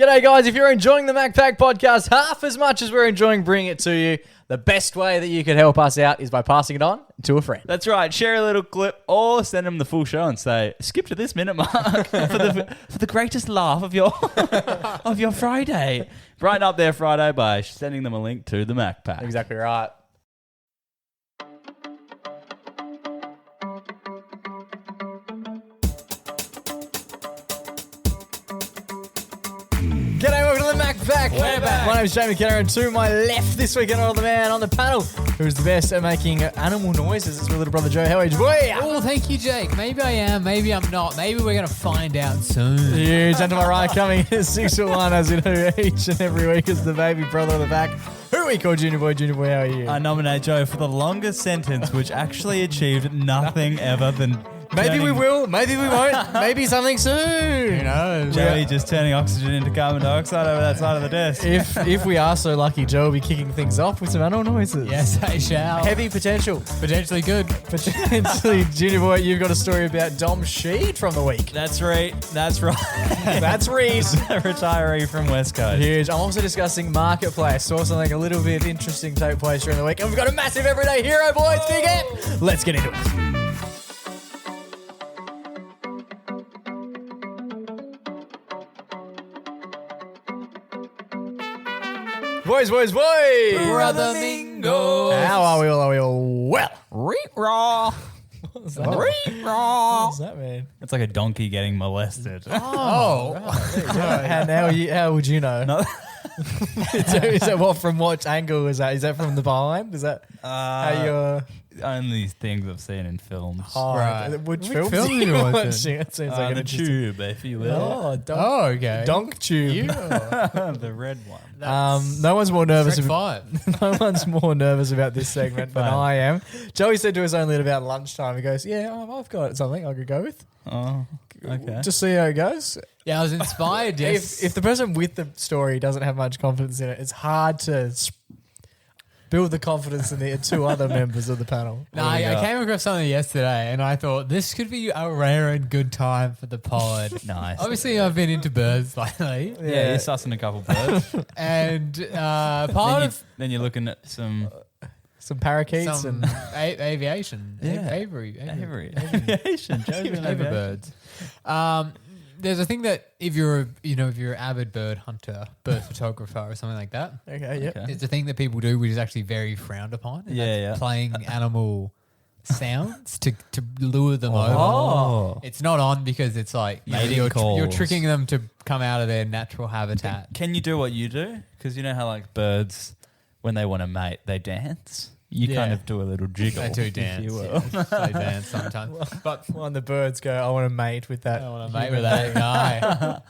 G'day guys, if you're enjoying the MacPack podcast half as much as we're enjoying bringing it to you, the best way that you could help us out is by passing it on to a friend. That's right. Share a little clip or send them the full show and say, skip to this minute mark for the greatest laugh of your of your Friday. Brighten up their Friday by sending them a link to the MacPack. Exactly right. G'day, welcome to the MacPack. We're back. My name is Jamie Kenner, and to my left this week, another man on the panel who's the best at making animal noises. It's my little brother Joe. How are you, boy? Oh, thank you, Jake. Maybe I am, maybe I'm not. Maybe we're going to find out soon. Huge. And to my right, coming in 6'1", as you know, each and every week is the baby brother of the back. Who we call Junior Boy. Junior Boy, how are you? I nominate Joe for the longest sentence, which actually achieved nothing ever than... Maybe we will, maybe we won't, maybe something soon. Who knows? Joey just turning oxygen into carbon dioxide over that side of the desk. If we are so lucky, Joe will be kicking things off with some animal noises. Yes, I shall. Heavy potential. Potentially good. Potentially, Junior Boy, you've got a story about Dom Sheed from the week. That's right. That's right. That's Reed. A retiree from West Coast. Huge. I'm also discussing Marketplace. Saw something a little bit interesting take place during the week. And we've got a massive everyday hero, boys. Big it. Let's get into it. Boys. Brother Mingo. How are we all? Are we all well? Reet-raw. What's that? Reet-raw. What's that mean? It's like a donkey getting molested. Oh. Right. How would you know? No. Is that what? From what angle is that? Is that from the behind? Is that how you're? Only things I've seen in films. Oh, Right. Which Which films film are are you you watching? watching? It seems like an The interesting... tube, if you will. Oh, Oh, okay. Donk tube. The red one. No one's more nervous. Shrek 5. No one's more nervous about this segment than Fine. I am. Joey said to us only at about lunchtime. He goes, "Yeah, I've got something I could go with. Oh, okay. Just see how it goes." Yeah, I was inspired, yes. If the person with the story doesn't have much confidence in it, it's hard to build the confidence in the two other members of the panel. No, I came across something yesterday and I thought this could be a rare and good time for the pod. Nice. Obviously, I've been into birds lately. Yeah, you're sussing a couple birds. And then you're looking at some parakeets some and aviation. Yeah. Avery. aviation. Joe's doing Avian aviation. birds. There's a thing that if you're an avid bird hunter, bird photographer, or something like that, okay, yep. Okay. it's a thing that people do, which is actually very frowned upon. And Yeah, that's yeah. playing animal sounds to lure them over. Oh. It's not on because it's like Mating you're calls. tricking them to come out of their natural habitat. Can you do what you do? Because you know how like birds, when they want to mate, they dance. You Yeah. kind of do a little jiggle. They do if dance. you will. Yeah. They dance sometimes. But When the birds go, I want to mate with that. I want to mate with that guy.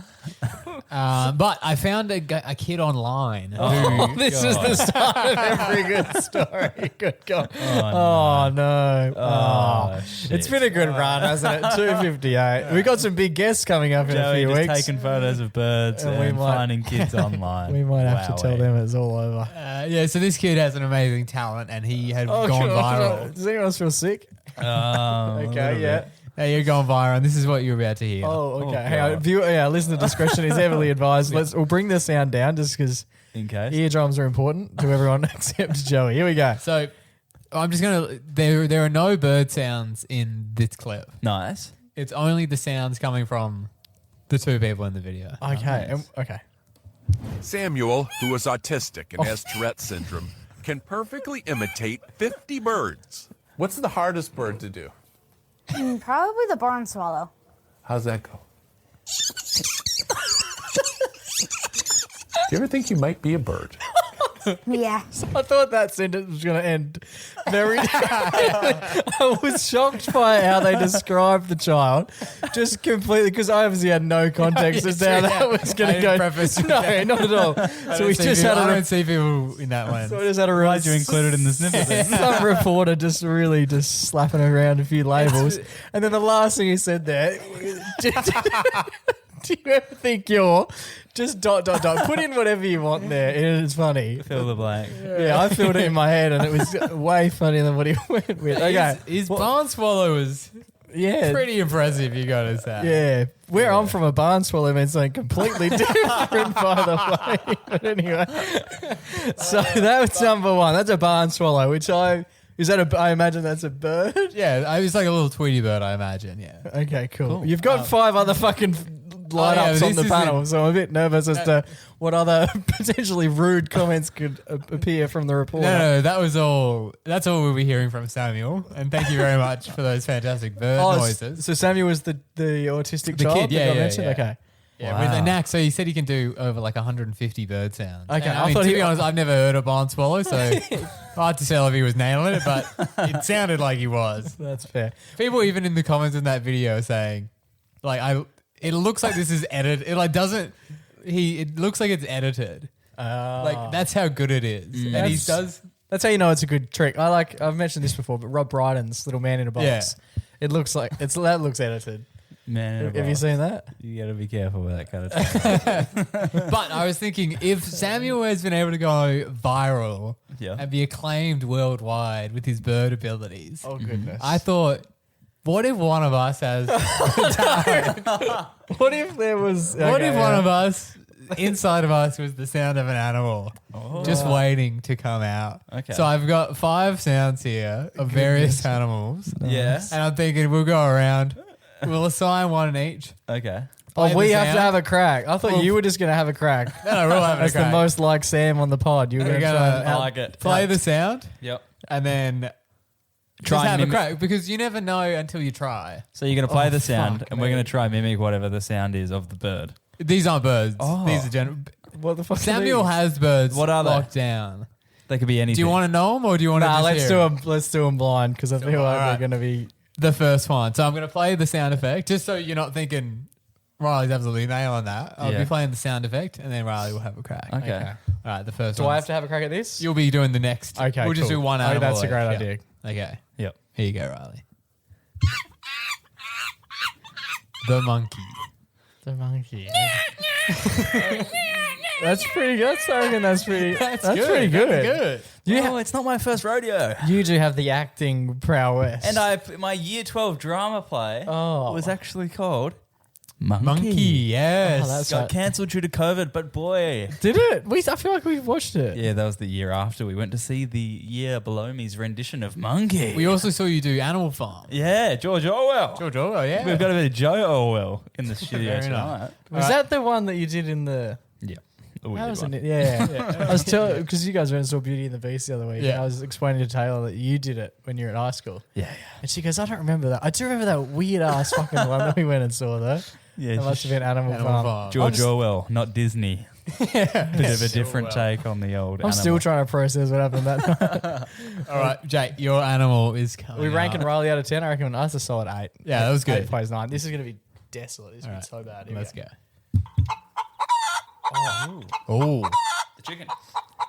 But I found a kid online. who, This is the start of every good story. Good God. Oh, Oh, no. Oh, shit. It's been a good run, hasn't it? 258. We've got some big guests coming up in a Joey few just weeks. taking photos of birds And and, we might- finding kids online. We might have to tell Wowee. them it's all over. yeah, so this kid has an amazing talent and he had Oh, gone God. viral. Does anyone else feel sick? A little Okay, yeah. bit. Hey, you're going viral and this is what you're about to hear. Oh, okay. Oh, Hang on. God. Listener discretion is heavily advised. We'll bring the sound down just because In case. eardrums are important to everyone except Joey. Here we go. So I'm just going to... There are no bird sounds in this clip. Nice. It's only the sounds coming from the two people in the video. Okay. nice. Okay. Samuel, who is autistic and has Tourette syndrome, can perfectly imitate 50 birds. What's the hardest bird to do? Probably the barn swallow. How's that go? Do you ever think you might be a bird? Yeah. I thought that sentence was going to end very... I was shocked by how they described the child. Just completely... Because I obviously had no context as to how that was going to go. No, not at all. So we just had I a... don't see people in that lens. So we just had a real... Glad you included in the snippet then. Some reporter just really just slapping around a few labels. And then the last thing he said there... Do you ever think you're just ... Put in whatever you want there. It's funny. Fill the blank. Yeah, I filled it in my head and it was way funnier than what he went with. Okay. His barn swallow was Yeah. Pretty impressive, you got to say. Yeah. Where I'm from, a barn swallow means something completely different, by the way. But anyway. So that's number one. That's a barn swallow, which I imagine that's a bird. Yeah, it's like a little Tweety bird, I imagine. Yeah. Okay, cool. You've got 5 other fucking lineups but on the this panel, so I'm a bit nervous as to what other potentially rude comments could appear from the reporter. No, that was all. That's all we'll be hearing from Samuel. And thank you very much for those fantastic bird noises. So Samuel was the autistic The child kid, that yeah, got yeah, mentioned? yeah. Okay. Yeah, with a knack. So he said he can do over like 150 bird sounds. Okay, And I I thought mean, to he- be honest, I've never heard a barn swallow, so hard to tell if he was nailing it, but it sounded like he was. That's fair. People even in the comments in that video saying, like, it looks like this is edited. It like doesn't. It looks like it's edited. Like that's how good it is, and he does. That's how you know it's a good trick. I've mentioned this before, but Rob Brydon's Little Man in a Box. Yeah. It looks like that looks edited. Man, Have you seen that? You got to be careful with that kind of stuff. But I was thinking, if Samuel has been able to go viral Yeah. and be acclaimed worldwide with his bird abilities, Oh goodness. I thought, what if one of us has? What if there was? What if one of us, inside of us, was the sound of an animal just waiting to come out? Okay. So I've got 5 sounds here of various animals. Yeah. And I'm thinking we'll go around. We'll assign one in each. Okay. Play we the have to sound. have a crack. I thought you were just going to have a crack. No, we'll have a That's the crack. most like Sam on the pod. You were We're going to gonna- I like it. Play the sound Yep. and then Try just and have a mimic- crack because you never know until you try. So you're going to play the sound, fuck, and we're man. going to try and mimic whatever the sound is of the bird. These aren't birds. Oh. These are general. What the fuck? are Samuel these? has birds What are they? locked down. They could be anything. Do you want to know them or do you want to Nah, just let's hear do 'em? them. Let's do them blind because I feel like alright. they're going to be. The first one. So I'm going to play the sound effect just so you're not thinking Riley's absolutely nailing that. I'll Yeah. be playing the sound effect and then Riley will have a crack. Okay. All right, the first Do one. I have to have a crack at this? You'll be doing the next. Okay, We'll just cool. do one Oh, animal. that's a each. great Yeah. idea. Okay. Yep. Here you go, Riley. The monkey. The monkey. That's pretty good. I reckon that's pretty. That's pretty good. That's good. No, it's not my first rodeo. You do have the acting prowess. And my year 12 drama play was actually called Monkey, yes. Oh, that's Got right. cancelled due to COVID, but boy. Did it? I feel like we watched it. Yeah, that was the year after. We went to see the year below me's rendition of Monkey. We also saw you do Animal Farm. Yeah, George Orwell. George Orwell, yeah. We've got a bit of Joe Orwell in the studio Very tonight. Was that the one that you did in the? Yeah. That was in it. Yeah. I was telling because you guys went and saw Beauty and the Beast the other week. Yeah. And I was explaining to Taylor that you did it when you were at high school, Yeah, and she goes, "I don't remember that. I do remember that weird ass fucking one that we went and saw though. yeah. That must have been Animal Farm. Farm. George Orwell, not Disney. Bit of a different take on the old I'm still trying to process what happened that night. All right, Jake, your animal is coming. We ranking up. Riley out of 10. I reckon that's a solid 8. Yeah, that was good. 8 plays 9. This is going to be desolate. This is All going to be so bad. Here Let's we go. Oh. Oh, The chicken.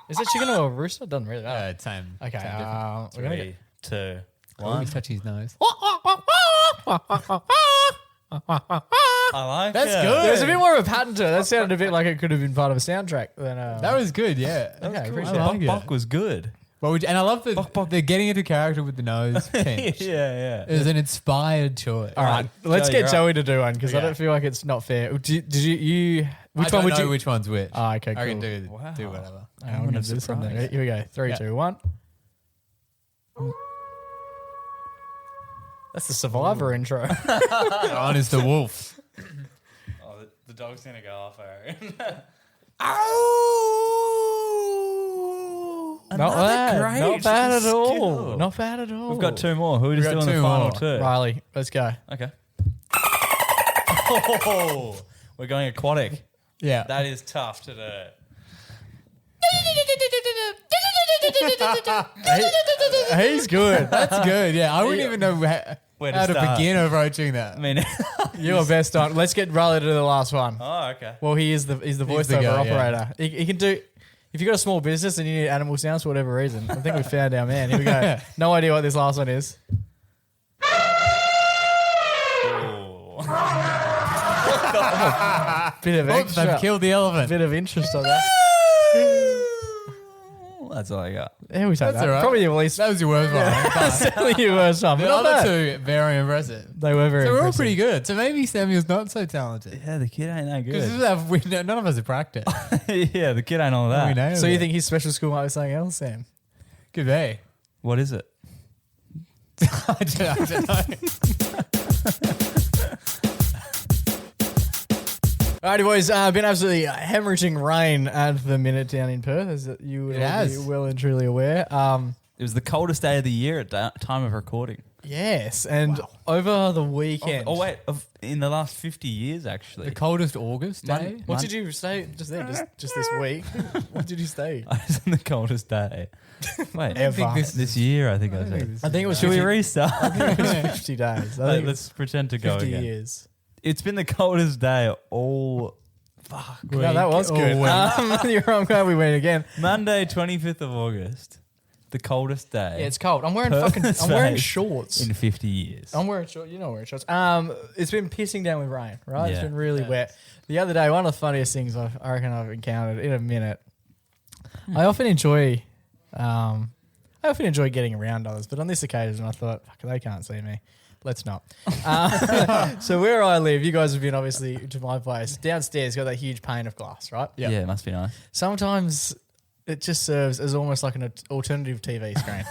Is it chicken or a rooster? Doesn't really matter. same. Okay. same difference. We're gonna 3, 2, Oh, 1. he's touch his nose. I like That's it. good. There's a bit more of a pattern to it. That sounded a bit like it could have been part of a soundtrack. Than, That was good, yeah. okay. Appreciate I it. like it. Buck was good. And I love that they're getting into character with the nose pinch. Yeah. It was an inspired choice. All right, let's Joey, get you're Joey to do one because I Okay. don't feel like it's not fair. Did you? Which I don't one would know you? which one's which. Oh, okay, I can cool. do whatever. I'm going to do something. Here we go. 3, Yeah. 2, 1. That's the Survivor intro. Mine is the wolf. Oh, the dog's going to go off, Aaron. Not bad. great Not bad at all. skill. Not bad at all. We've got 2 more. Who are just got doing the 2 final more. 2? Riley, let's go. Okay. Oh, we're going aquatic. Yeah. That is tough to do. He's good. That's good. Yeah, I wouldn't even know Where to how to start. begin approaching that. I mean, You're best on. Let's get Riley to do the last one. oh, okay. Well, he's the voiceover the guy, yeah. operator. He can do. If you've got a small business and you need animal sounds for whatever reason, I think we found our man. Here we go. No idea what this last one is. Bit of Oops, extra. they've killed the elephant. Bit of interest on that. That's all I got. Yeah, we said That's that. all right. Probably your least. That was your worst one. That's definitely your worst one. The But not other bad. two, very impressive. They were very So we're all impressive. pretty good. So maybe Samuel's not so talented. Yeah, the kid ain't that Because good. none of us have practiced. Yeah, the kid ain't all We that. nailed So you it. think his special school might be something else, Sam? Could be. What is it? I don't know. Alrighty, boys. Been absolutely hemorrhaging rain at the minute down in Perth, as you would It all has. be well and truly aware. It was the coldest day of the year at time of recording. Yes, and over the weekend. Oh wait, in the last 50 years, actually. The coldest August day. What did you stay just there, just this week? What did you stay? I was on the coldest day. Wait, Ever. this year, I think I said. I think it was Should we 50 restart? it was 50 days. I think Let's pretend to go 50 again. years. It's been the coldest day all No, that was good. I'm glad we went again. Monday, 25th of August. The coldest day. Yeah, it's cold. I'm wearing Perth's I'm wearing face shorts. in 50 years. I'm wearing shorts. You know, I'm wearing shorts. It's been pissing down with rain, right? It's Yeah. been really wet. The other day, one of the funniest things I reckon I've encountered in a minute. I often enjoy getting around others, but on this occasion, I thought, fuck, they can't see me. Let's not. So where I live, you guys have been obviously to my place. Downstairs, got that huge pane of glass, right? Yeah, it must be nice. Sometimes it just serves as almost like an alternative TV screen.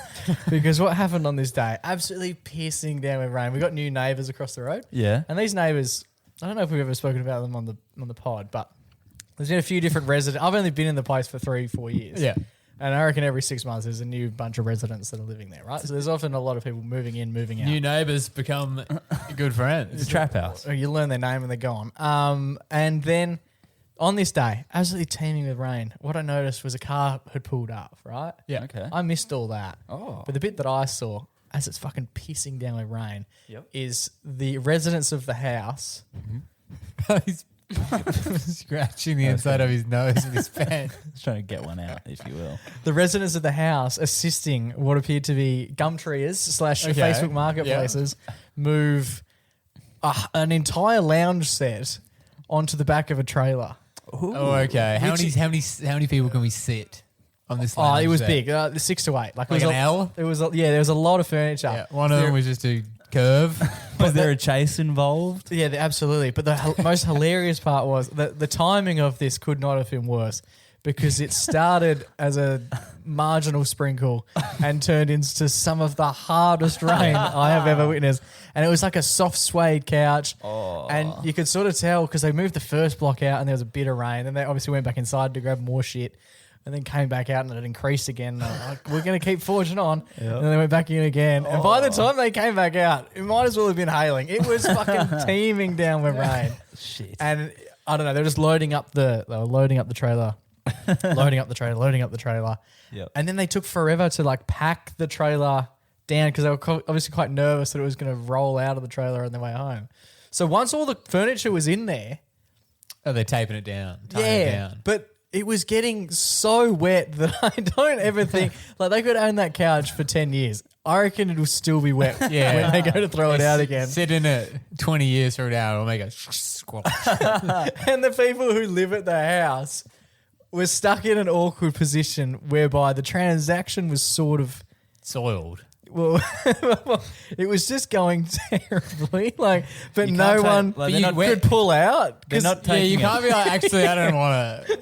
Because what happened on this day, absolutely pissing down with rain. We got new neighbours across the road. Yeah. And these neighbours, I don't know if we've ever spoken about them on the pod, but there's been a few different residents. I've only been in the place for 3-4 years. Yeah. And I reckon every 6 months there's a new bunch of residents that are living there, right? So there's often a lot of people moving in, moving out. New neighbours become good friends. It's a trap house. Or you learn their name and they're gone. And then on this day, absolutely teeming with rain, what I noticed was a car had pulled up, right? Yeah. Okay. I missed all that. Oh. But the bit that I saw, as it's fucking pissing down with rain, Yep. is the residents of the house. He's scratching the inside of his nose with his pen. Just trying to get one out, if you will. The residents of the house assisting what appeared to be gumtrees / Okay. Facebook marketplaces move an entire lounge set onto the back of a trailer. Oh, okay. How many people can we sit on this? Oh, lounge it was set? big, 6 to 8. Like it was an L? It was there was a lot of furniture. Yeah. One of them was just a curve. Was there a chase involved? Yeah, absolutely. But the most hilarious part was that the timing of this could not have been worse because it started as a marginal sprinkle and turned into some of the hardest rain I have ever witnessed. And it was like a soft suede couch. And you could sort of tell because they moved the first block out and there was a bit of rain. And they obviously went back inside to grab more shit. And then came back out and it increased again. And I'm like, we're going to keep forging on. And then they went back in again. And by the time they came back out, it might as well have been hailing. It was fucking teeming down with rain. Shit. And I don't know, they were just loading up the trailer, loading up the trailer. Yep. And then they took forever to like pack the trailer down because they were obviously quite nervous that it was going to roll out of the trailer on their way home. So once all the furniture was in there, Oh, they're taping it down. Tying it down. but it was getting so wet that I don't ever think like they could own that couch for 10 years. I reckon it'll still be wet when they go to throw it out again. Sit in it 20 years from now, it'll make a squelch. And the people who live at the house were stuck in an awkward position whereby the transaction was sort of, Soiled. well, it was just going terribly. Like, but You no can't take- one like, they're not could pull out. They're 'cause not Yeah, you taking can't it. be like, actually, I don't want to.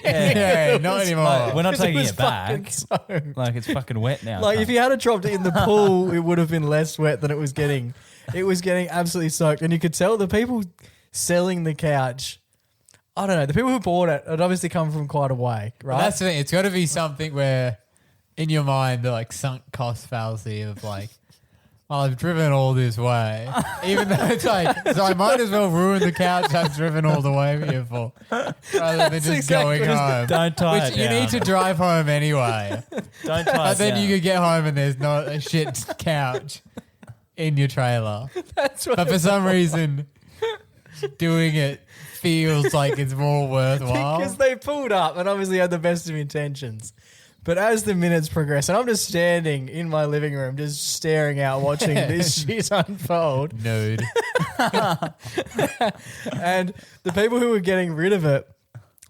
Yeah, not anymore. Like, we're not it taking was it back. fucking soaked. Like, it's fucking wet now. Like, cunt. if you had dropped it in the pool, it would have been less wet than it was getting. It was getting absolutely soaked. And you could tell the people selling the couch, I don't know, the people who bought it had obviously come from quite a way, right? But that's the thing. It's got to be something where, in your mind, the like sunk cost fallacy of like, well, I've driven all this way, even though it's like, so I might as well ruin the couch I've driven all the way here for, rather than just exactly going what home. Don't tie Which it you down. need to drive home anyway. Don't tie But it then down. you could get home and there's not a shit couch in your trailer. That's what But for some reason, doing it feels like it's more worthwhile. because they pulled up and obviously had the best of intentions. But as the minutes progress, and I'm just standing in my living room, just staring out, watching this shit unfold. Nude. And the people who were getting rid of it,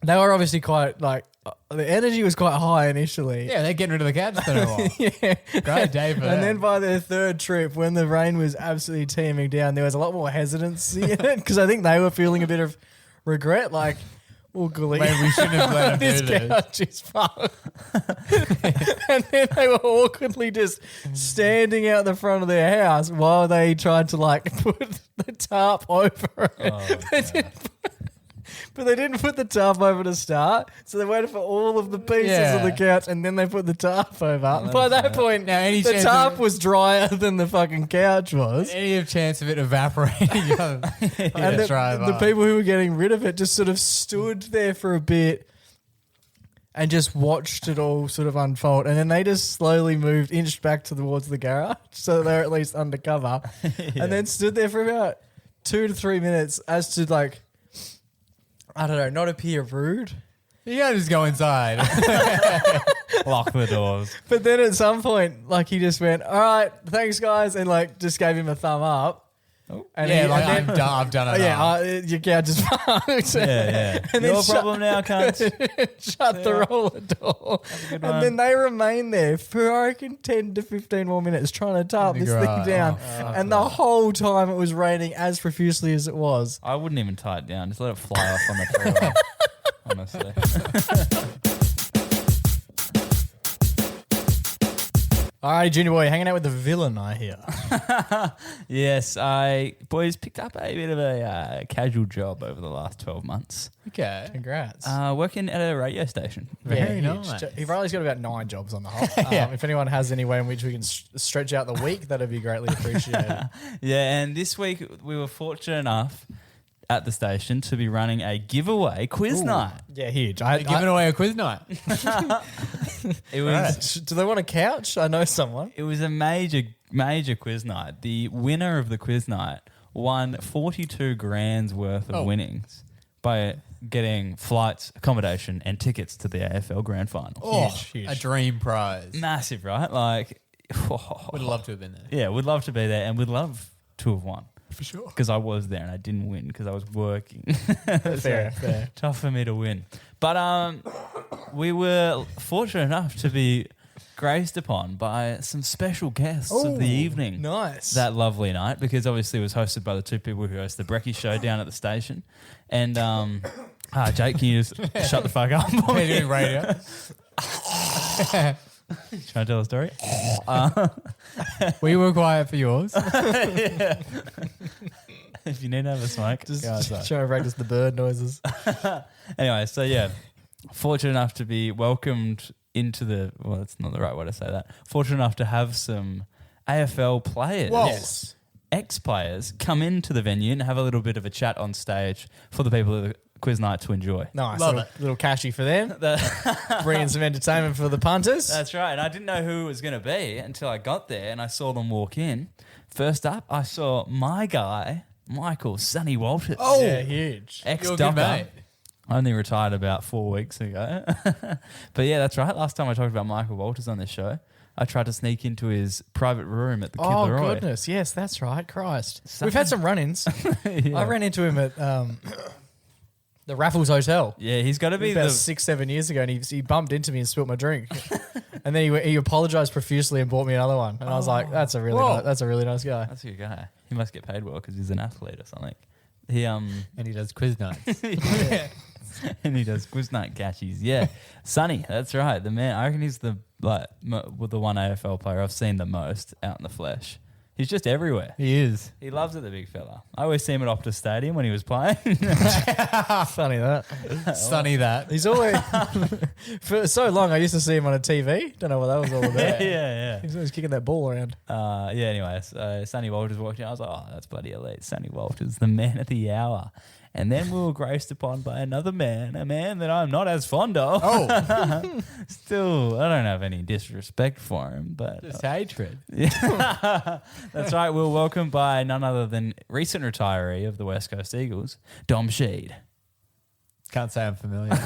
they were obviously quite like, the energy was quite high initially. Yeah, they're getting rid of the couch for a while. Yeah. Great day for And them. then by their third trip, when the rain was absolutely teeming down, there was a lot more hesitancy in it because I think they were feeling a bit of regret, like, oh, golly, Maybe we shouldn't have let them this do this. couch is fucked. And then they were awkwardly just standing out the front of their house while they tried to like put the tarp over it. But they didn't put the tarp over to start, so they waited for all of the pieces of the couch, and then they put the tarp over. By that point, Now, any the chance tarp of- was drier than the fucking couch was. Any chance of it evaporating? And the people who were getting rid of it just sort of stood there for a bit and just watched it all sort of unfold. And then they just slowly inched back towards the garage so they're at least undercover. And then stood there for about 2 to 3 minutes as to like, I don't know, not appear rude. You gotta just go inside. Lock the doors. But then at some point, like he just went, all right, thanks guys. And like just gave him a thumb up. And yeah, he- like and then- I've done it. your couch is fucked. Yeah. And then Your shut- problem now, cunt. Shut the roller door. And then they remain there for, I reckon, 10 to 15 more minutes trying to tarp In the this thing garage. down. And the whole time it was raining as profusely as it was. I wouldn't even tie it down. Just let it fly off on the freeway. Honestly. All right, Junior Boy, hanging out with the villain, I hear. Yes, boys picked up a bit of a casual job over the last 12 months. Okay. Congrats. Working at a radio station. Very huge. nice. Riley's got about 9 jobs on the whole. If anyone has any way in which we can stretch out the week, that'd be greatly appreciated. Yeah, and this week we were fortunate enough at the station to be running a giveaway quiz night. Yeah, huge. You're giving away a quiz night. It was Do they want a couch? I know someone. It was a major quiz night. The winner of the quiz night won 42 grand's worth of winnings by getting flights, accommodation, and tickets to the AFL Grand Final. Huge. A dream prize. Massive, right? Like, Would love to have been there. yeah, would love to be there, and would love to have won. For sure. Because I was there and I didn't win because I was working. Fair. Tough for me to win. But we were fortunate enough to be graced upon by some special guests of the evening. Nice. That lovely night, because obviously it was hosted by the two people who host the Brekkie show down at the station. And Jake, can you just shut the fuck up? They're doing radio. Trying to tell a story? We were quiet for yours. If you need to have a smoke, Just go outside. trying to practice the bird noises. Anyway, so yeah, fortunate enough to be welcomed into the, well, that's not the right way to say that. Fortunate enough to have some AFL players, Yes. ex-players, come into the venue and have a little bit of a chat on stage for the people of the quiz night to enjoy. Nice. Love Little cashy for them. Bringing some entertainment for the punters. That's right. And I didn't know who it was going to be until I got there and I saw them walk in. First up, I saw my guy, Michael Sonny Walters. Oh. Yeah, huge. You're a good Ex-docker. mate. Only retired about 4 weeks ago. But yeah, that's right. Last time I talked about Michael Walters on this show, I tried to sneak into his private room at the Kid Oh, Leroy. goodness. Yes, that's right. Christ. We've had some run-ins. I ran into him at the Raffles Hotel. Yeah, he's got to be About the 6-7 years ago, and he bumped into me and spilt my drink, and then he apologized profusely and bought me another one. And I was like, "That's a really nice guy." That's a good guy. He must get paid well because he's an athlete or something. He And he does quiz nights. and he does quiz night catchies. Yeah, Sonny, that's right. The man. I reckon he's the the one AFL player I've seen the most out in the flesh. He's just everywhere. He is. He loves it, the big fella. I always see him at Optus Stadium when he was playing. Funny that. Sunny that. He's always for so long. I used to see him on a TV. Don't know what that was all about. yeah. He's always kicking that ball around. Anyway, so Sonny Walters walked in. I was like, oh, that's bloody elite. Sonny Walters, the man of the hour. And then we were graced upon by another man, a man that I'm not as fond of. Oh. Still, I don't have any disrespect for him, but Just hatred. that's right. We were welcomed by none other than recent retiree of the West Coast Eagles, Dom Sheed. Can't say I'm familiar.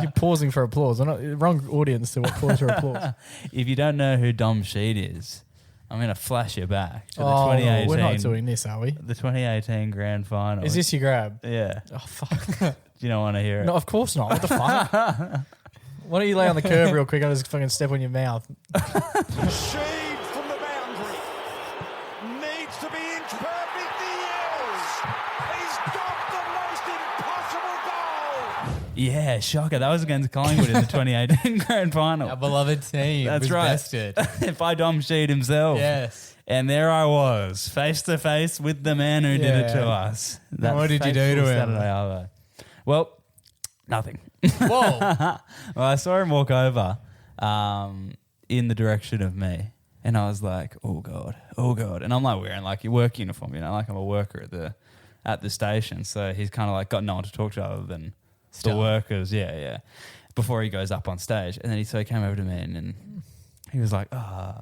You're pausing for applause. I'm not wrong audience to pause for applause. If you don't know who Dom Sheed is, I'm going to flash you back to the Oh, 2018. we're not doing this, are we? The 2018 Grand Final. Is this your grab? Yeah. Oh fuck! You don't want to hear it. No, of course not. What the fuck? Why don't you lay on the curb real quick? I'll just fucking step on your mouth. Sheed from the boundary. Needs to be inch perfect. He is. He's got the most impossible goal. Yeah, shocker. That was against Collingwood in the 2018 grand final. Our beloved team. That's was right. bested. By Dom Sheed himself. Yes. And there I was, face to face with the man who did it to us. That what did you do fateful to him? Saturday Arvo. Well, nothing. Whoa. Well, I saw him walk over in the direction of me, and I was like, "Oh god, oh god!" And I'm like wearing like your work uniform, like I'm a worker at the station, so he's kind of like got no one to talk to other than the workers. Yeah. Before he goes up on stage, and then he came over to me, and he was like,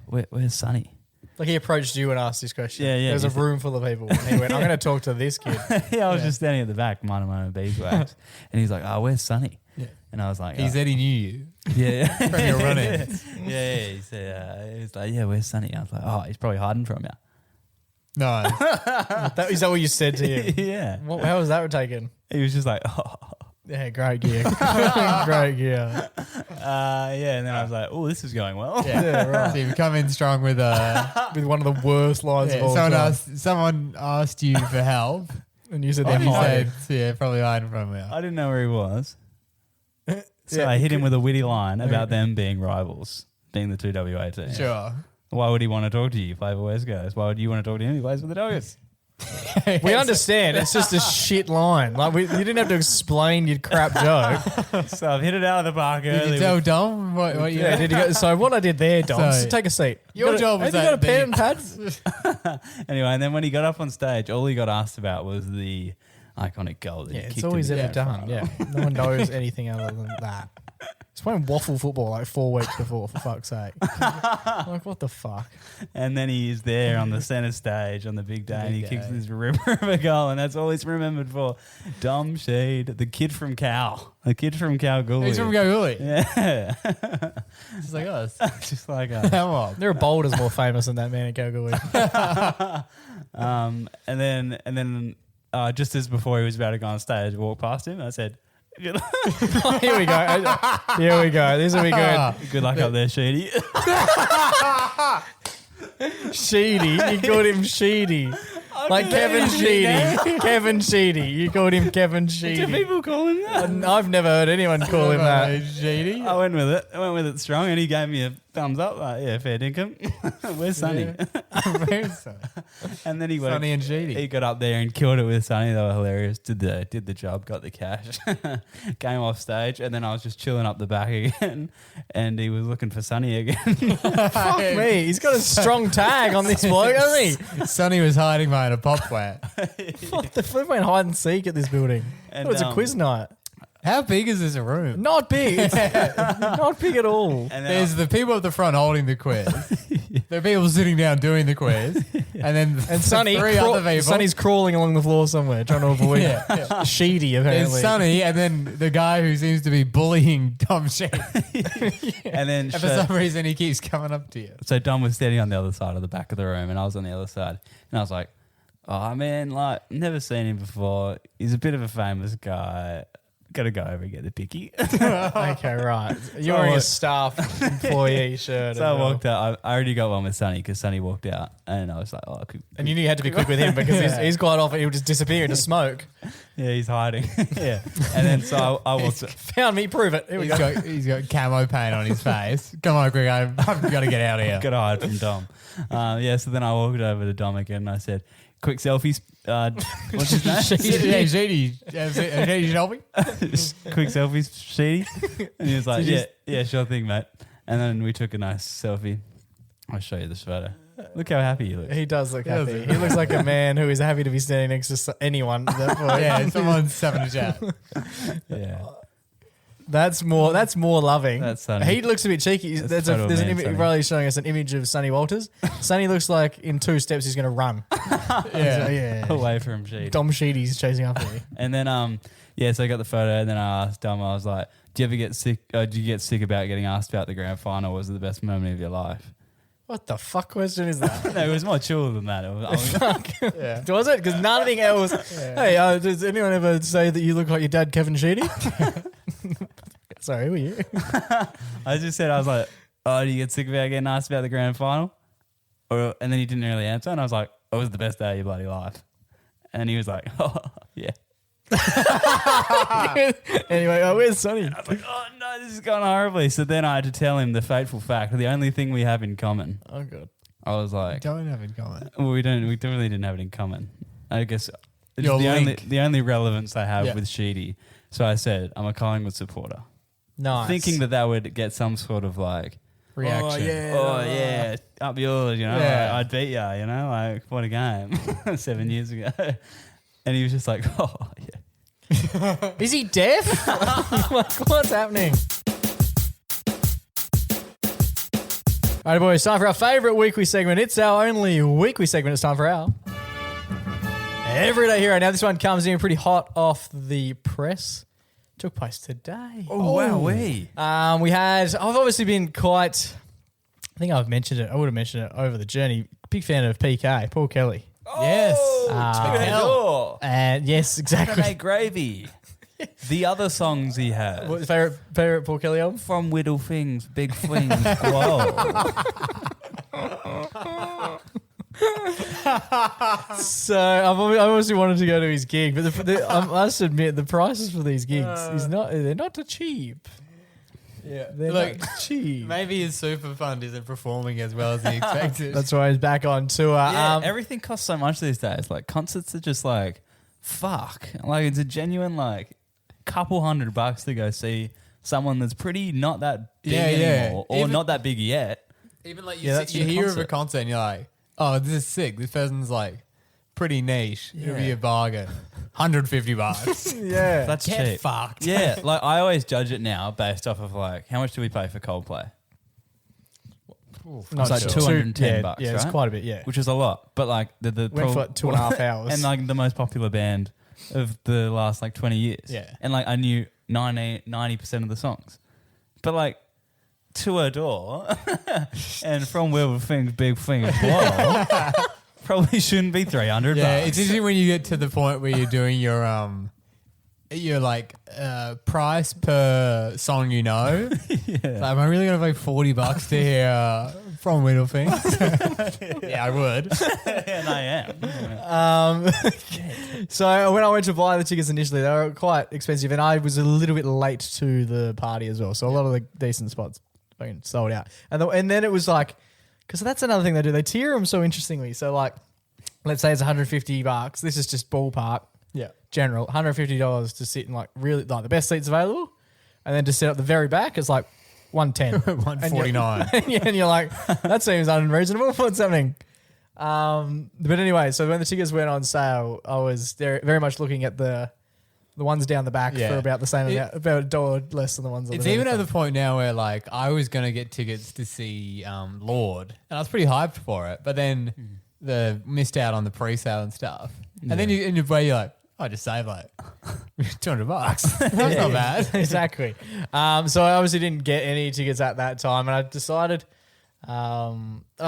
where's Sonny?" Like he approached you and asked this question. Yeah. There's a room full of people. And he went, I'm going to talk to this kid. Yeah, I was just standing at the back, minding my own beeswax, and he's like, "Where's Sonny?" Yeah. And I was like, He said he knew you "Yeah." from your run-ins. Yeah. He said, he was like, "Yeah, where's Sonny?" I was like, "He's probably hiding from you." No. Is that what you said to him? Yeah. How was that taken? He was just like, "Oh." Yeah, great gear. Great gear. Yeah, and then I was like, "Oh, this is going well." Yeah, right. So you come in strong with With one of the worst lines of all someone asked you for help. And you said And they're you hiding. said, yeah, probably hiding from you. I didn't know where he was, so Yeah, I hit him with a witty line about them being rivals, being the two WA teams. Sure. Why would he want to talk to you? You play for West Coast. Why would you want to talk to him? He plays for the Doggers. We understand. It's just a shit line. Like you didn't have to explain your crap joke. So I've hit it out of the park Did early. you tell Dom what you Yeah, did you go? So what I did there, Dom, So- so take a seat. Your job was have you got a that pen and big. pad? Anyway, and then when he got up on stage, all he got asked about was the iconic goal that Yeah, he it's kicked always in the ever grand done. final. Yeah, no one knows anything other than that. He's playing waffle football like 4 weeks before, for fuck's sake. Like, what the fuck? And then he's there on the centre stage on the big day, and he Big kicks day. this ripper of a goal, and that's all he's remembered for. Dom Sheed, the kid from Kalgoorlie. He's from Kalgoorlie. Yeah, Just like us. just like Come on. Their boulders more famous than that man in Kalgoorlie. and then just as before he was about to go on stage, I walked past him. I said, "Good luck, Here we go. Here we go. This will be good. good luck up there, Sheedy." Sheedy. You called him Sheedy. Like Kevin Sheedy. Kevin Sheedy. You called him Kevin Do Sheedy. people call him that? I've never heard anyone call him that. Sheedy. I went with it. I went with it strong, and he gave me a thumbs up. Like, yeah, fair dinkum. Where's Sonny? And then he went. Sonny and Sheedy. He got up there and killed it with Sonny. They were hilarious. Did the job. Got the cash. Came off stage, and then I was just chilling up the back again, and he was looking for Sonny again. Fuck me. He's got a strong tag on this bloke, hasn't he? Sonny was hiding behind a pop plant. What the fuck? We're hide and seek at this building. And, Oh, it's a quiz night. How big is this room? Not big. Not big at all. And then There's the people at the front holding the quiz. There are people sitting down doing the quiz. And then And Sonny, three other people. Sonny's crawling along the floor somewhere, trying to avoid Yeah. Sheedy, There's apparently. Sonny, and then the guy who seems to be bullying Dom Sheedy. and then And for some reason, he keeps coming up to you. so Dom was standing on the other side of the back of the room, and I was on the other side, and I was like, "Oh man, like never seen him before. He's a bit of a famous guy. Gotta go over and get the picky." Okay, right. You're I wearing a wa- staff employee shirt. So I as well. walked out. I already got one with Sonny because Sonny walked out, and I was like, "Oh, And you knew you had to be quick with him because he's quite often he'll just disappear into smoke. yeah, he's hiding." Yeah, and then so I walked. Found me, prove it. Here we go. He's got camo paint on his face. Come on, quick, I've got to get out of here. Gotta hide from Dom. Yeah, so then I walked over to Dom again, and I said, "Quick selfies. What's his name? Yeah, Sheedy. Sheedy, you help me? Quick selfies, Sheedy." And he was like, "Yeah, sure thing, mate." And then we took a nice selfie. I'll show you this photo. Look how happy he looks. He does look happy. He looks like a man who is happy to be standing next to anyone. Yeah, someone's having a chat. Yeah. That's more loving. That's Sonny. He looks a bit cheeky. That's There's total an man image. Sonny. Riley's showing us an image of Sonny Walters. Sonny looks like in 2 steps he's going to run. Yeah. Yeah. Away from Sheedy. Dom Sheedy's chasing after me. And then, yeah, so I got the photo, and then I asked Dom, I was like, "Do you ever get sick? Do you get sick about getting asked about the grand final? Was it the best moment of your life?" What the fuck question is that? No, it was more chill than that. It was, Was it? Because nothing else. Hey, does anyone ever say that you look like your dad, Kevin Sheedy? Sorry, who are you? I just said, I was like, oh, do you get sick of getting asked about the grand final? And then he didn't really answer. And I was like, it was the best day of your bloody life. And he was like, oh, yeah. Anyway, where's Sonny? I was like, oh, no, this is going horribly. So then I had to tell him the fateful fact, the only thing we have in common. Oh, God. I was like, Don't have in common. well, we really didn't have it in common. I guess it's Your the link. only relevance I have Yeah. with Sheedy. So I said, I'm a Collingwood supporter. Nice. Thinking that would get some sort of like, Reaction. oh yeah, up yours, you know, Yeah. I'd beat ya, you know, like what a game 7 years ago. And he was just like, oh yeah. Is he deaf? Like, what's happening? All right, boys, it's time for our favourite weekly segment. It's our only weekly segment. It's time for our Everyday Hero. Now, this one comes in pretty hot off the press. Took place today. Oh, wow, we. I've obviously been quite, I think I've mentioned it. I would have mentioned it over the journey. Big fan of PK, Paul Kelly. Yes. Oh, And yes, exactly. Saturday Gravy. The other songs he has. What's your favorite Paul Kelly album? From Whittle Things, Big Flings, Whoa. So I've obviously wanted to go to his gig, but I must admit the prices for these gigs they're not too cheap. Yeah. They're Look, not cheap. maybe his super fund isn't performing as well as he expected. That's why he's back on tour. Yeah, everything costs so much these days. Like concerts are just like, fuck. Like it's a genuine like couple $100 to go see someone that's pretty not that big anymore, or Even- not that big yet. Even like Yeah, that's you the hear of concert. a concert and you're like, oh, this is sick. This person's like pretty niche. It'll be Yeah. a bargain. $150. yeah. That's Get cheap. fucked. Yeah, like I always judge it now based off of like how much do we pay for Coldplay? Not It's like sure. $210, Yeah, yeah, it's right? quite a bit, yeah. Which is a lot, but like the Went for like 2.5 hours. and like the most popular band of the last like 20 years. Yeah. And like I knew 90% of the songs. But like To Adore and From Where Things, Big Things, Whoa, probably shouldn't be $300. Yeah, it's interesting when you get to the point where you're doing your like price per song, you know. Like, am I really gonna pay $40 to hear From Whittle Things? Yeah, I would. and I am. So when I went to buy the tickets initially, they were quite expensive, and I was a little bit late to the party as well. So a lot of the decent spots fucking sold out, and then it was like, because that's another thing they do. They tier them so interestingly. So like, let's say it's $150. This is just ballpark. Yeah. General $150 to sit in like really like the best seats available, and then to sit at the very back is like $110, $149. and you're like, that seems unreasonable. What's happening? But anyway, so when the tickets went on sale, I was there very much looking at the ones down the back Yeah. for about the same amount, about $1 less than the ones. It's even at the point now where like I was gonna get tickets to see Lord, and I was pretty hyped for it, but then the missed out on the pre-sale and stuff, and then in your way you're like, I just saved like $200. That's not bad. Exactly. So I obviously didn't get any tickets at that time, and I decided I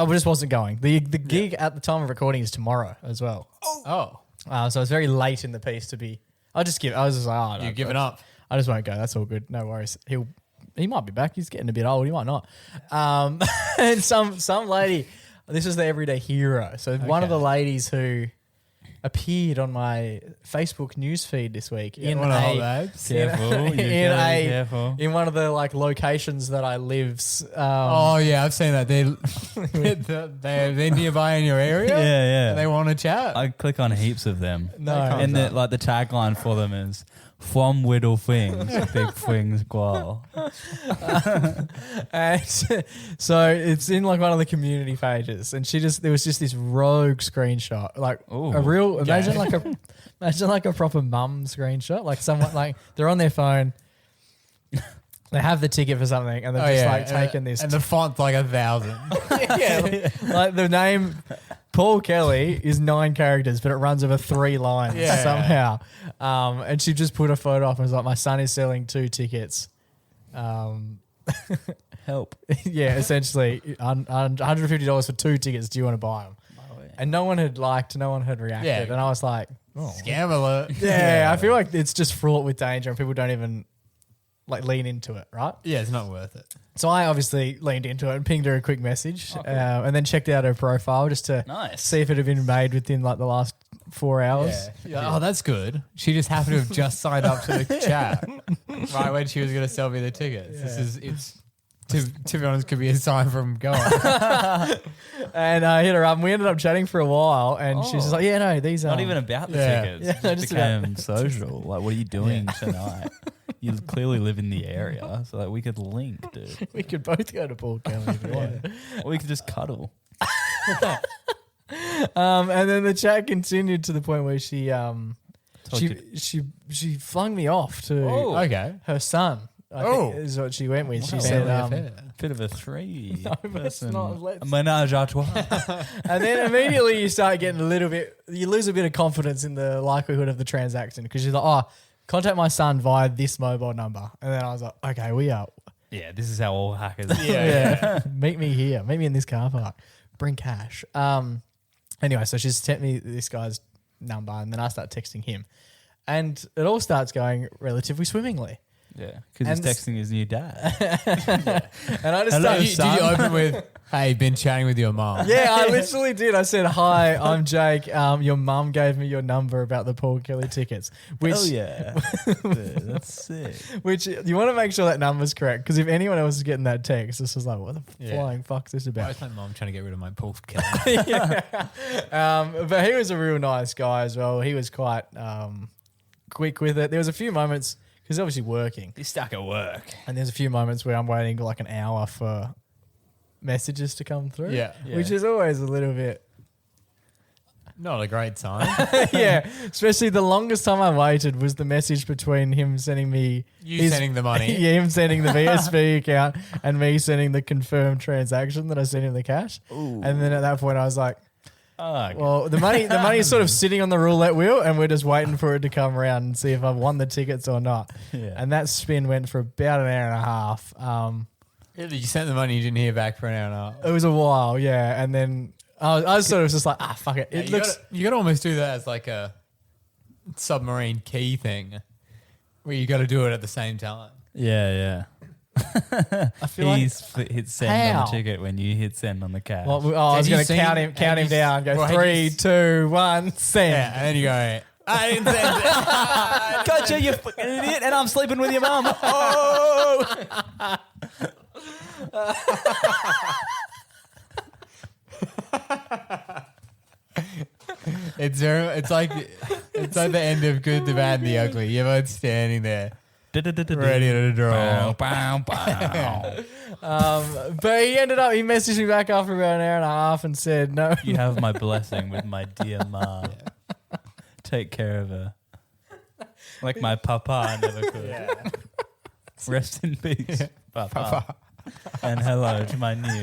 just wasn't going. The gig at the time of recording is tomorrow as well. Oh, So it's very late in the piece to be. I was just like, oh, no, you're giving up. I just won't go. That's all good. No worries. He might be back. He's getting a bit old. He might not. And some lady. This is the everyday hero. So one of the ladies who appeared on my Facebook newsfeed this week Careful. Careful. in one of the like locations that I lives. Oh yeah, I've seen that. They're nearby in your area. Yeah. They want to chat. I click on heaps of them. No. And the tagline for them is From Whittle Things, Big Things, Gual. And so it's in like one of the community pages, and there was just this rogue screenshot, like Ooh. a real imagine like a proper mum screenshot, like someone like they're on their phone, they have the ticket for something, and they've just like taken this, and the font's like 1,000. yeah, like the name Paul Kelly is 9 characters, but it runs over 3 lines somehow. And she just put a photo up and was like, my son is selling 2 tickets. Help. Yeah, essentially $150 for 2 tickets. Do you want to buy them? And no one had reacted. Yeah. And I was like, oh. Scam alert. Yeah, I feel like it's just fraught with danger and people don't even like lean into it, right? Yeah, it's not worth it. So I obviously leaned into it and pinged her a quick message, and then checked out her profile just to Nice. see if it had been made within like the last 4 hours. Yeah. Oh, that's good. She just happened to have just signed up to the chat right when she was going to sell me the tickets. It's to be honest, could be a sign from God. And I hit her up and we ended up chatting for a while and she's just like, yeah, no, these are Not even about the Yeah. tickets. Yeah, It no, just just about- became social. Like, what are you doing tonight? You clearly live in the area, so like we could link, dude. we could both go to Paul Kelly if you wanted. Or we could just cuddle. And then the chat continued to the point where she to- she flung me off to Oh. Okay. her son. I think is what she went with. She said, Family affair. Bit of a three. No, but it's not. A menage a trois. and then immediately you start getting a little bit, you lose a bit of confidence in the likelihood of the transaction because you're like, oh, contact my son via this mobile number. And then I was like, okay, we are. Yeah, this is how all hackers. Yeah. Meet me here. Meet me in this car park. Bring cash. Anyway, so she's sent me this guy's number and then I start texting him. And it all starts going relatively swimmingly. Yeah, because he's And texting his new dad. And I just Hello, started, Did you open with, hey, been chatting with your mom? yeah, I literally did. I said, hi, I'm Jake. Your mum gave me your number about the Paul Kelly tickets. Which, Oh yeah, dude, that's sick. which you want to make sure that number's correct because if anyone else is getting that text, this is like, what the Yeah. flying fuck's this Why about? is my mom trying to get rid of my Paul Kelly? But he was a real nice guy as well. He was quite quick with it. There was a few moments because obviously working, He's stuck at work. and there's a few moments where I'm waiting like an hour for messages to come through. Yeah. Which is always a little bit. Not a great sign. Yeah, especially the longest time I waited was the message between him sending me You sending the money. yeah, him sending the VSB account and me sending the confirmed transaction that I sent him the cash. And then at that point I was like, Oh, well, the money is sort of sitting on the roulette wheel and we're just waiting for it to come around and see if I've won the tickets or not. Yeah. And that spin went for about an hour and a half. You sent the money, you didn't hear back for an hour and a half. It was a while, yeah. And then I was sort of just like, fuck it. It looks You got to almost do that as like a submarine key thing where you got to do it at the same time. yeah. I feel like hit send on How? the ticket when you hit send on the cash. well, I was Have you going to seen- count him have you down. Go well, have you 3, s- 2, 1, send. Yeah, and then you go, I didn't send it. Gotcha, you fucking idiot, and I'm sleeping with your mum. Oh, It's like the end of Good, the Bad, and the Ugly. You're both standing there, ready to draw. Bow, bow. But he messaged me back after about an hour and a half and said, no. You have my blessing with my dear mum. Take care of her. Like my papa never could. Rest in peace, papa. And hello to my new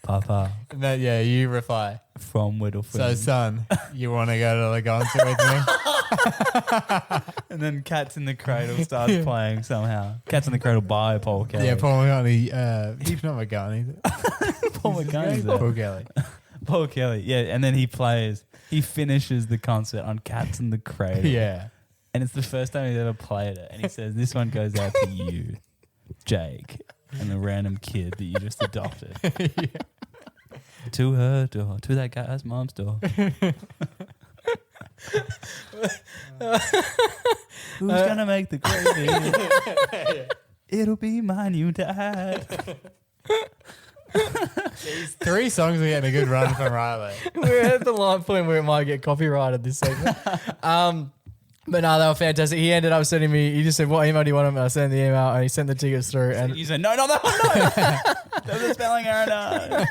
papa And then, you reply. from Whittleford. So, son, you want to go to the concert with me? And then Cats in the Cradle starts playing somehow. Cats in the Cradle by Paul Kelly. Yeah, Paul McCartney. He's not McCartney. Paul McCartney's there. Paul Kelly. Paul Kelly. Yeah, and then he finishes the concert on Cats in the Cradle. Yeah. And it's the first time he's ever played it. And he says, this one goes out to you, Jake, and the random kid that you just adopted. To her door, to that guy's mom's door. Who's gonna make the gravy? It'll be my new dad. 3 songs are getting a good run from Riley. We're at the line point where it might get copyrighted this segment. But no, they were fantastic. He ended up sending me, he just said, what email do you want him? And I sent the email and he sent the tickets through. And You said, no, not that one, no. That was a spelling error, no.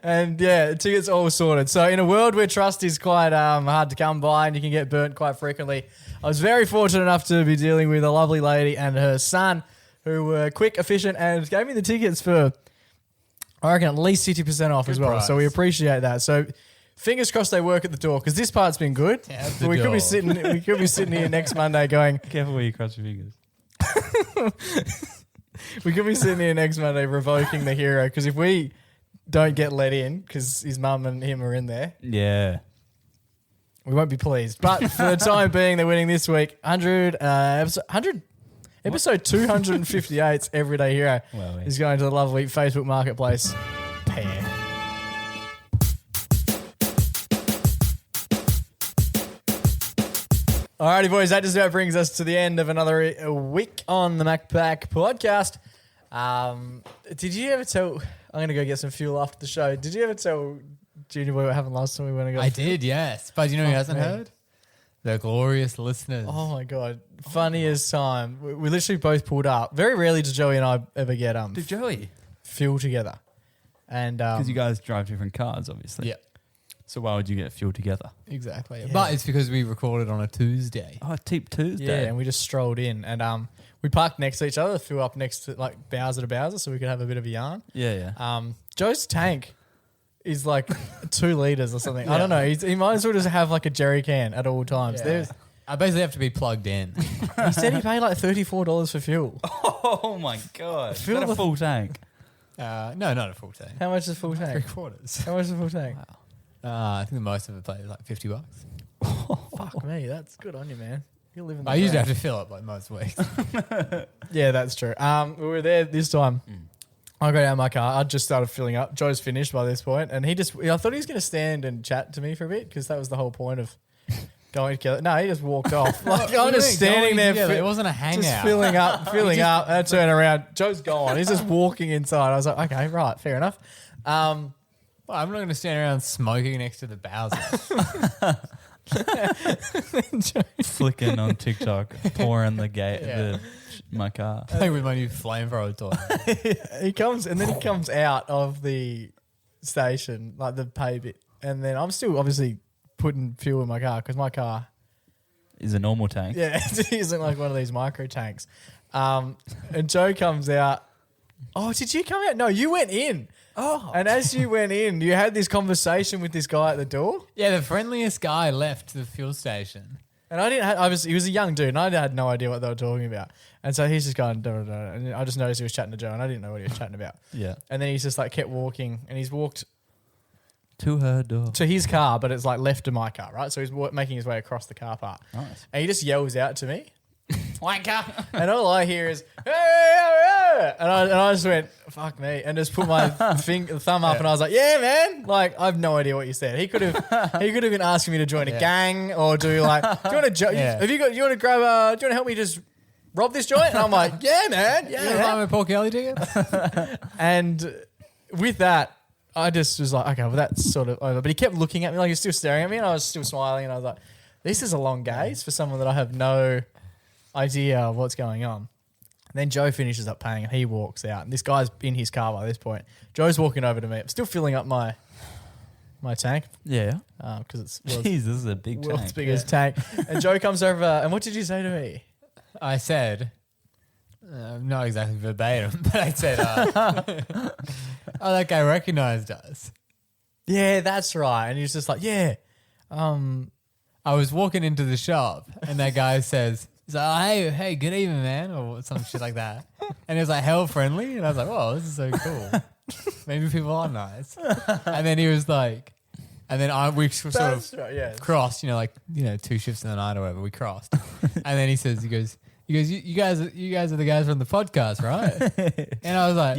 And yeah, tickets all sorted. So in a world where trust is quite hard to come by and you can get burnt quite frequently, I was very fortunate enough to be dealing with a lovely lady and her son who were quick, efficient, and gave me the tickets for, I reckon, at least 50% off as well. price. So we appreciate that. So fingers crossed they work at the door because this part's been good. At But the we could be door. sitting here next Monday going, Careful where you cross your fingers. we could be sitting here next Monday revoking the hero because if we don't get let in because his mum and him are in there, Yeah. we won't be pleased. But for the time being, they're winning this week. Episode 258's Everyday Hero Wowee. is going to the lovely Facebook Marketplace pair. Alrighty, boys, that just about brings us to the end of another week on the MacPack podcast. Did you ever tell... I'm going to go get some fuel after the show. Did you ever tell Junior Boy what happened last time we went and got I fuel? did, yes. But you know who hasn't man. heard? The glorious listeners. Oh, my God. Funniest time. We literally both pulled up. Very rarely do Joey and I ever get Did Joey? fuel together. And Because you guys drive different cars, obviously. Yeah, So why would you get fuel together? exactly. Yeah. But it's because we recorded on a Tuesday. Oh, Teep Tuesday. yeah, and we just strolled in. And we parked next to each other, flew up next to like Bowser to Bowser so we could have a bit of a yarn. Yeah. Joe's tank is like 2 liters or something. I don't know. He might as well just have like a jerry can at all times. Yeah. I basically have to be plugged in. He said he paid like $34 for fuel. Oh my God. Is Fill that the- a full tank? No, not a full tank. How much is full tank? 3/4. How much is full tank? I think the most of it played like $50. Fuck me, that's good on you, man. You're living the I usually dream. have to fill up like most weeks. Yeah, that's true. We were there this time. I got out of my car. I just started filling up. Joe's finished by this point, and I thought he was going to stand and chat to me for a bit because that was the whole point of going together. No, he just walked off. Like I'm just standing there. It wasn't a hangout. Just filling up, and I turn around. Joe's gone. He's just walking inside. I was like, okay, right, fair enough. Well, I'm not going to stand around smoking next to the Bowser. Flicking on TikTok, pouring the gate, Yeah. my car. Playing with my new flamethrower toy. He comes out of the station, like the pay bit, and then I'm still obviously putting fuel in my car because my car, Is a normal tank. yeah, it isn't like one of these micro tanks. And Joe comes out. Oh, did you come out? No, you went in. Oh, and as you went in, you had this conversation with this guy at the door. Yeah, the friendliest guy left the fuel station. And he was a young dude, and I had no idea what they were talking about. And so he's just going, duh, duh, duh, and I just noticed he was chatting to Joe, and I didn't know what he was chatting about. Yeah. And then he's just like kept walking, and he's walked To her door. to his car, but it's like left to my car, right? So he's making his way across the car park. Nice. And he just yells out to me. Wanker. And all I hear is, hey, hey, hey. And I just went, fuck me, and just put my thumb up, and I was like, yeah, man. Like, I have no idea what you said. He could have been asking me to join a gang or do like, do you want to have you got? Do you want to grab? Do you want to help me just rob this joint? And I'm like, yeah, man, You want to buy my Paul Kelly tickets? And with that, I just was like, okay, well, that's sort of over. But he kept looking at me like he was still staring at me, and I was still smiling, and I was like, this is a long gaze for someone that I have no idea of what's going on. And then Joe finishes up paying, and he walks out. And this guy's in his car by this point. Joe's walking over to me. I'm still filling up my tank Yeah. because it's Jeez, this is a big world's tank. biggest tank. And Joe comes over, and what did you say to me? I said, not exactly verbatim, but I said, oh, that guy recognized us. Yeah, that's right. And he's just like, yeah. I was walking into the shop, and that guy says, he's like, hey, good evening, man, or some shit like that. And he was like, hell friendly. And I was like, whoa, this is so cool. Maybe people are nice. And then he was like, and then we sort That's of right, yeah. crossed, 2 shifts in the night or whatever, we crossed. And then he goes, you guys are the guys from the podcast, right? And I was like,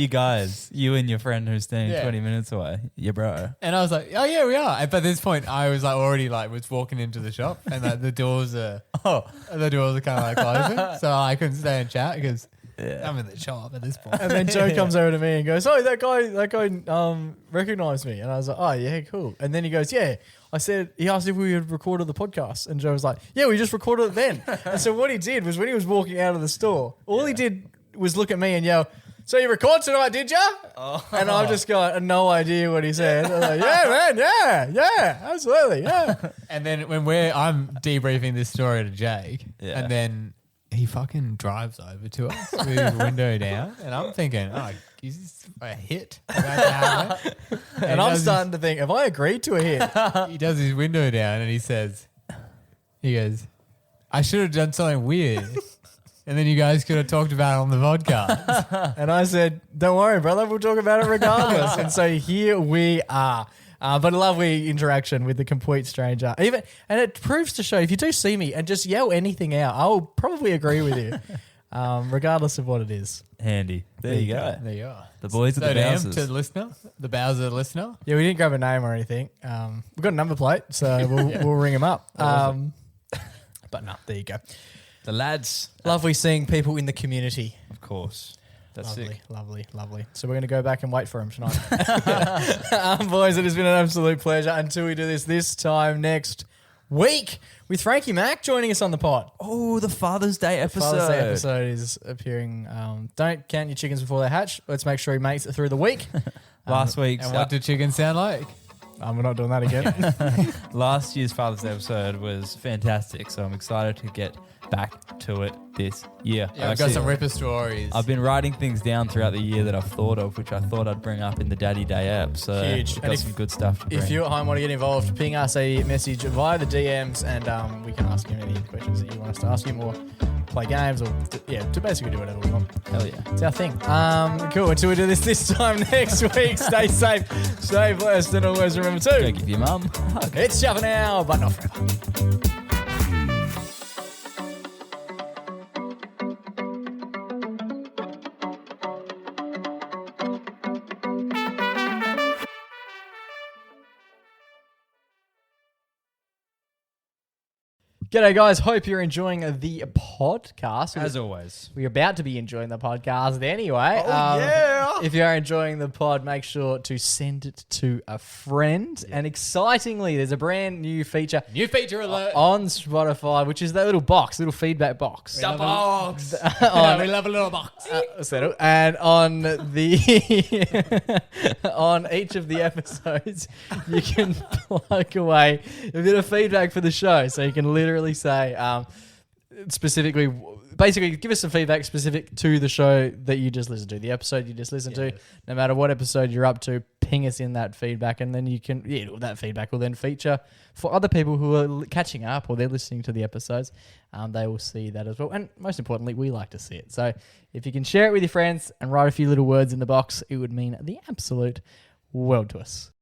You and your friend who's staying Yeah. 20 minutes away, your bro. and I was like, oh yeah, we are. And by this point, I was like already was walking into the shop, and like the doors are kind of like closing, so I couldn't stay and chat because I'm in the shop at this point. And then Joe comes over to me and goes, oh, that guy recognized me. And I was like, oh, yeah, cool. And then he goes, yeah. I said, he asked if we had recorded the podcast. And Joe was like, yeah, we just recorded it then. And so what he did was when he was walking out of the store, all he did was look at me and yell, so you record tonight, did ya? Oh. And I've just got no idea what he said. I was like, yeah, man, yeah, absolutely, yeah. And then when I'm debriefing this story to Jake, and then he fucking drives over to us with his window down, and I'm thinking, oh, is this a hit? And I'm starting to think, have I agreed to a hit? He does his window down, and he goes, I should have done something weird. And then you guys could have talked about it on the podcast. And I said, don't worry, brother, we'll talk about it regardless. And so here we are. But a lovely interaction with the complete stranger. And it proves to show, if you do see me and just yell anything out, I'll probably agree with you, regardless of what it is. Handy. There you go. There you are. The boys are the to Bowsers. the listener, the Bowser listener. Yeah, we didn't grab a name or anything. We've got a number plate, so we'll ring him up. But no, there you go. The lads. Lovely seeing people in the community. Of course. That's Lovely, sick. lovely. So we're going to go back and wait for him tonight. Boys, it has been an absolute pleasure until we do this time next week with Frankie Mac joining us on the pod. Oh, the Father's Day episode. Father's Day episode is appearing. Don't count your chickens before they hatch. Let's make sure he makes it through the week. Last week's. And what do chickens sound like? We're not doing that again. Last year's Father's Day episode was fantastic, so I'm excited to get back to it this year. Yeah, I've got some ripper stories. I've been writing things down throughout the year that I've thought of, which I thought I'd bring up in the Daddy Day app. So Huge. we've And got some good stuff to bring. If you at home want to get involved, ping us a message via the DMs and we can ask him any questions that you want us to ask him or play games or, to basically do whatever we want. Hell yeah. It's our thing. Cool. Until we do this time next week, stay safe, stay blessed, and always remember Go to... give your mum a hug. It's Java now, but not forever. G'day, guys. Hope you're enjoying the podcast. As always. We're about to be enjoying the podcast anyway. Yeah. If you are enjoying the pod, make sure to send it to a friend. Yeah. And excitingly, there's a brand new feature. New feature alert. On Spotify, which is that little feedback box. The box. We love a little box. And on the on each of the episodes, you can plug away a bit of feedback for the show. So you can literally say basically give us some feedback specific to the show that you just listened to, the episode you just listened to. No matter what episode you're up to, ping us in that feedback, and then you can that feedback will then feature for other people who are catching up or they're listening to the episodes. They will see that as well, and most importantly, we like to see it. So if you can share it with your friends and write a few little words in the box, it would mean the absolute world to us.